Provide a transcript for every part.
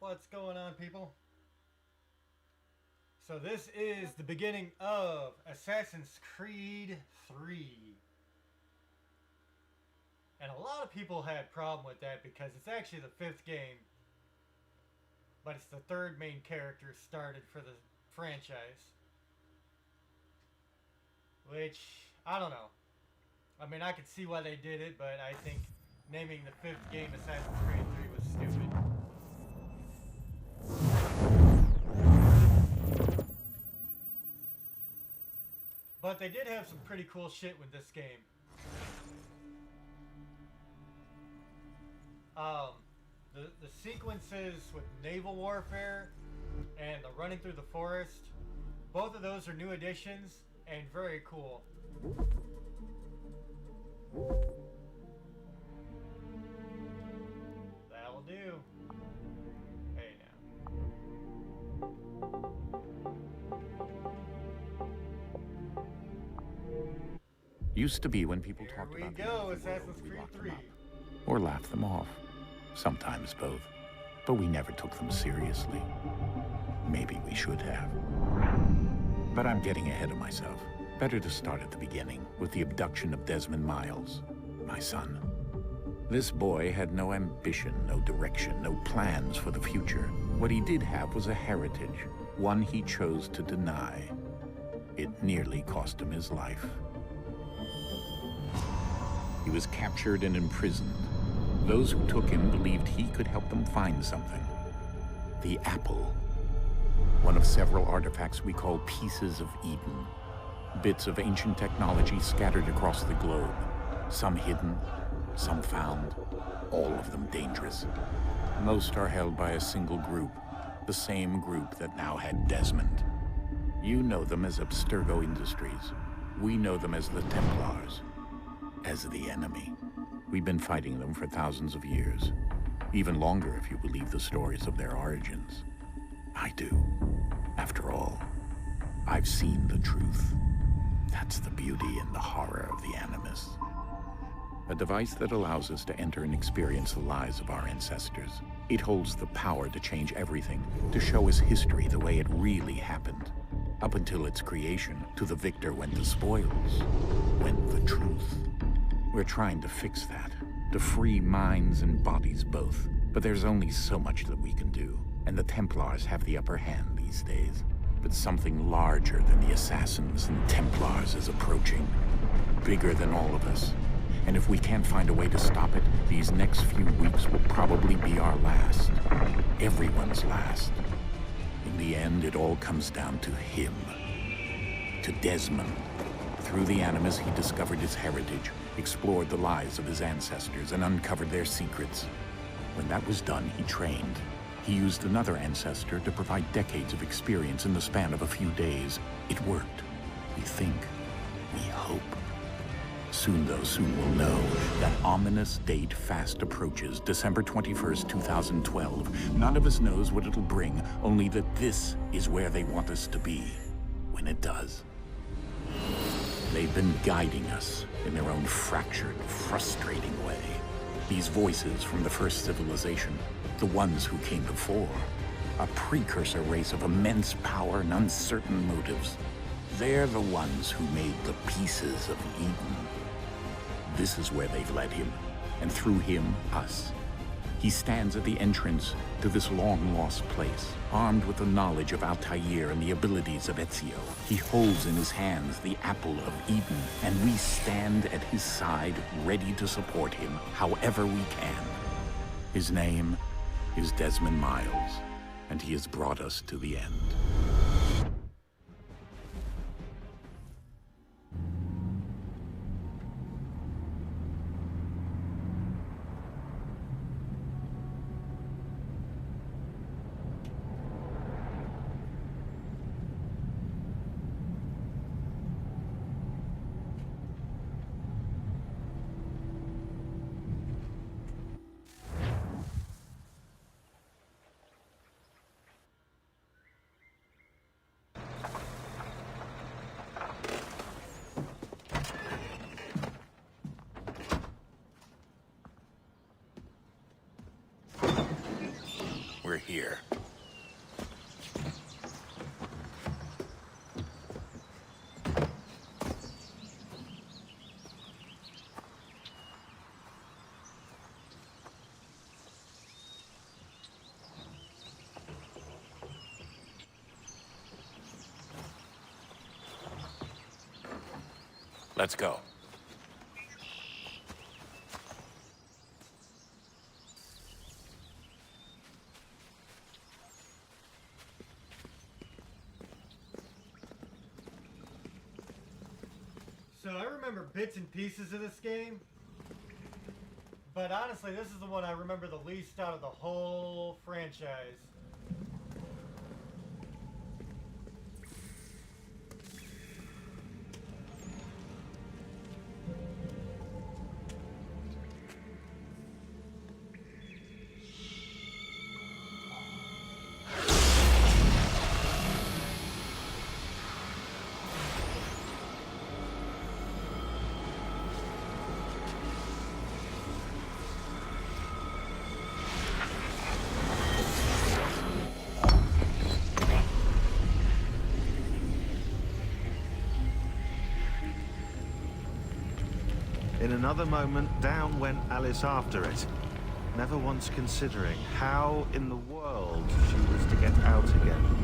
What's going on, people? So this is the beginning of Assassin's Creed 3. And a lot of people had problem with that because it's actually the fifth game, but it's the third main character started for the franchise. Which, I don't know. I mean, I could see why they did it, but I think naming the fifth game Assassin's Creed 3 was stupid. But they did have some pretty cool shit with this game. Um, the sequences with naval warfare and the running through the forest, both of those are new additions and very cool. That'll do. Hey now. Used to be when people Here talked we about go, the end of the Assassin's world, we Creed locked 3. them up or laughed them off. Sometimes both. But we never took them seriously. Maybe we should have. But I'm getting ahead of myself. Better to start at the beginning, with the abduction of Desmond Miles, my son. This boy had no ambition, no direction, no plans for the future. What he did have was a heritage, one he chose to deny. It nearly cost him his life. He was captured and imprisoned. Those who took him believed he could help them find something. The apple. One of several artifacts we call pieces of Eden. Bits of ancient technology scattered across the globe. Some hidden, some found, all of them dangerous. Most are held by a single group, the same group that now had Desmond. You know them as Abstergo Industries. We know them as the Templars, as the enemy. We've been fighting them for thousands of years, even longer if you believe the stories of their origins. I do. After all, I've seen the truth. That's the beauty and the horror of the Animus. A device that allows us to enter and experience the lives of our ancestors. It holds the power to change everything, to show us history the way it really happened. Up until its creation, to the victor went the spoils, went the truth. We're trying to fix that, to free minds and bodies both. But there's only so much that we can do, and the Templars have the upper hand these days. But something larger than the Assassins and Templars is approaching, bigger than all of us. And if we can't find a way to stop it, these next few weeks will probably be our last. Everyone's last. In the end, it all comes down to him. To Desmond. Through the Animus, he discovered his heritage, explored the lives of his ancestors, and uncovered their secrets. When that was done, he trained. He used another ancestor to provide decades of experience in the span of a few days. It worked. We think. We hope. Soon, though, soon we'll know. That ominous date fast approaches, December 21st, 2012. None of us knows what it'll bring, only that this is where they want us to be when it does. They've been guiding us in their own fractured, frustrating way. These voices from the first civilization, the ones who came before, a precursor race of immense power and uncertain motives. They're the ones who made the pieces of Eden. This is where they've led him, and through him, us. He stands at the entrance to this long-lost place, armed with the knowledge of Altair and the abilities of Ezio. He holds in his hands the apple of Eden, and we stand at his side, ready to support him however we can. His name is Desmond Miles, and he has brought us to the end. we're here. Let's go. So I remember bits and pieces of this game, but honestly, this is the one I remember the least out of the whole franchise. In another moment, down went Alice after it, never once considering how in the world she was to get out again.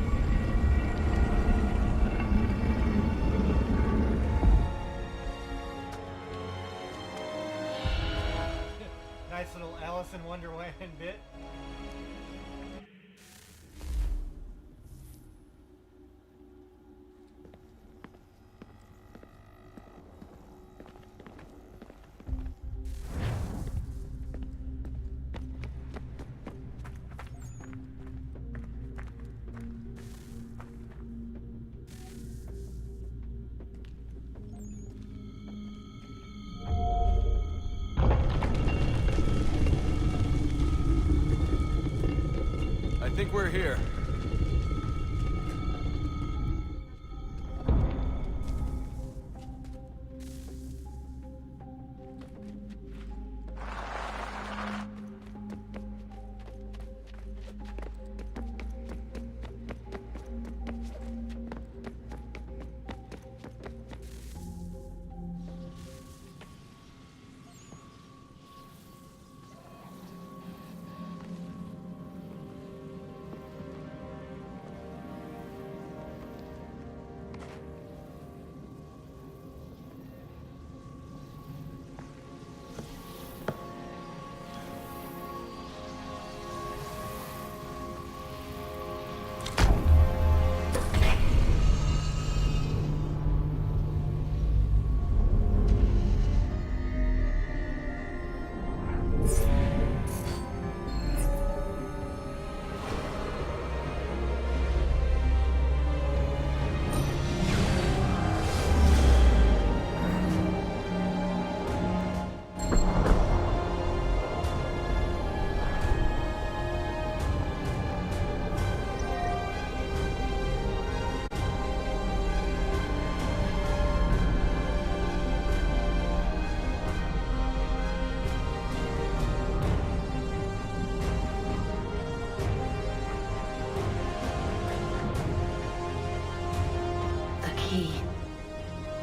Nice little Alice in Wonderland bit. I think we're here.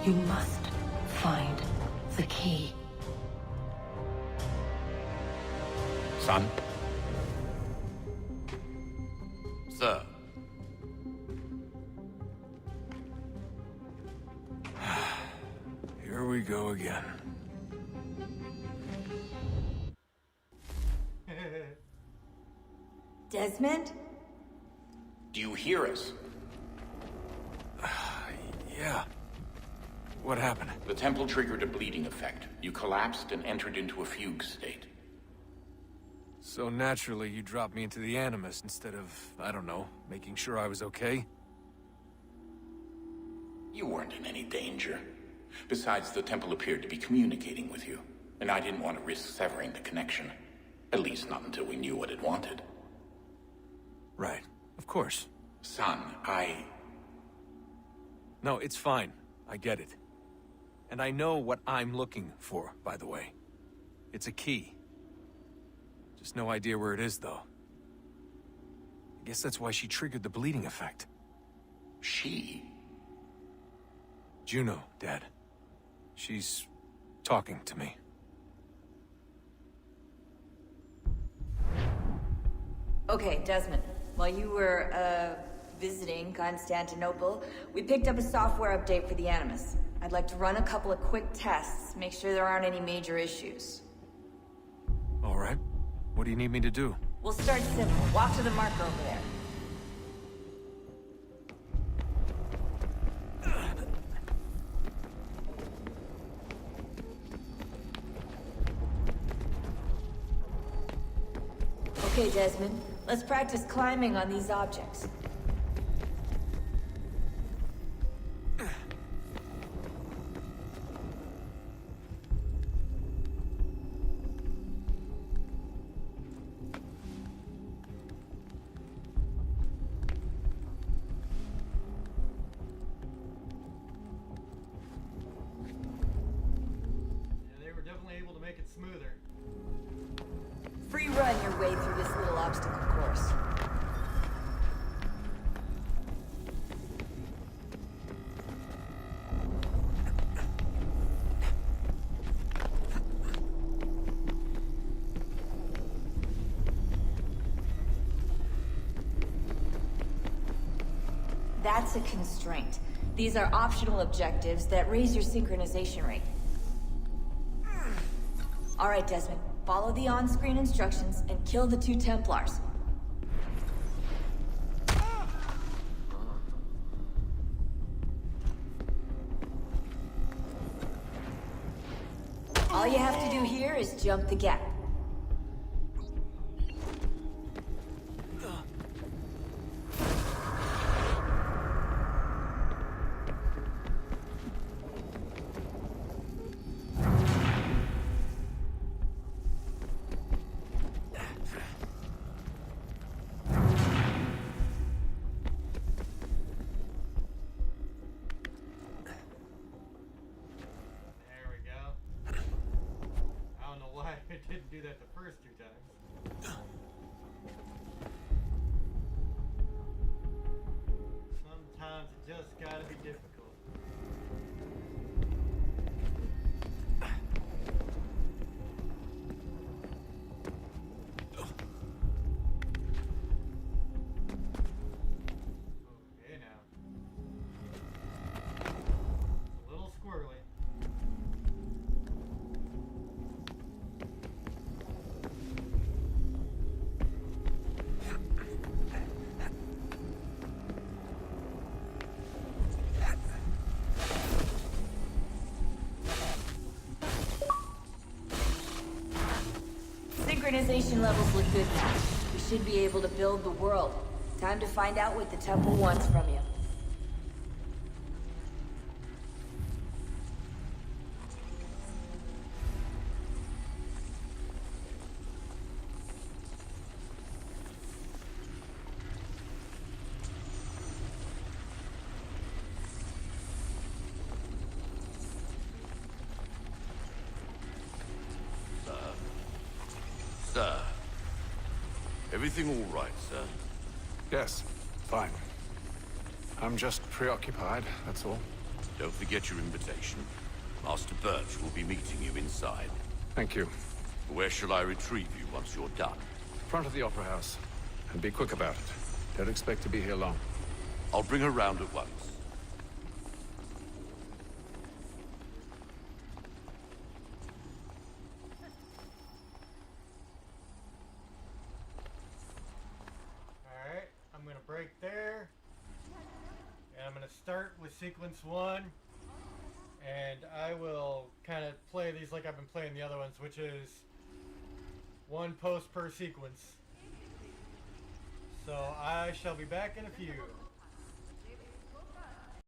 You must find the key. Son? Sir. Here we go again. Desmond? Do you hear us? Yeah. What happened? The temple triggered a bleeding effect. You collapsed and entered into a fugue state. So naturally, you dropped me into the Animus instead of, I don't know, making sure I was okay? You weren't in any danger. Besides, the temple appeared to be communicating with you, and I didn't want to risk severing the connection. At least not until we knew what it wanted. Right. Of course. Son, No, it's fine. I get it. And I know what I'm looking for, by the way. It's a key. Just no idea where it is, though. Guess that's why she triggered the bleeding effect. She? Juno, Dad. She's talking to me. Okay, Desmond. While you were, visiting Constantinople, we picked up a software update for the Animus. I'd like to run a couple of quick tests, make sure there aren't any major issues. All right. What do you need me to do? We'll start simple. Walk to the marker over there. Okay, Desmond. Let's practice climbing on these objects. They were definitely able to make it smoother. Free run your way through this little obstacle course. That's a constraint. These are optional objectives that raise your synchronization rate. All right, Desmond. Follow the on-screen instructions and kill the 2 Templars. All you have to do here is jump the gap. There we go. I don't know why I didn't do that the first 2 times. Sometimes it just gotta be difficult. Okay now. A little squirrely. Synchronization levels look good now. We should be able to build the world. Time to find out what the temple wants from you. Sir. Everything all right, sir? Yes, fine. I'm just preoccupied, that's all. Don't forget your invitation. Master Birch will be meeting you inside. Thank you. Where shall I retrieve you once you're done? Front of the Opera House. And be quick about it. Don't expect to be here long. I'll bring her round at once. Alright, I'm gonna break there. And I'm gonna start with sequence 1. And I will kind of play these like I've been playing the other ones, which is 1 post per sequence. So I shall be back in a few.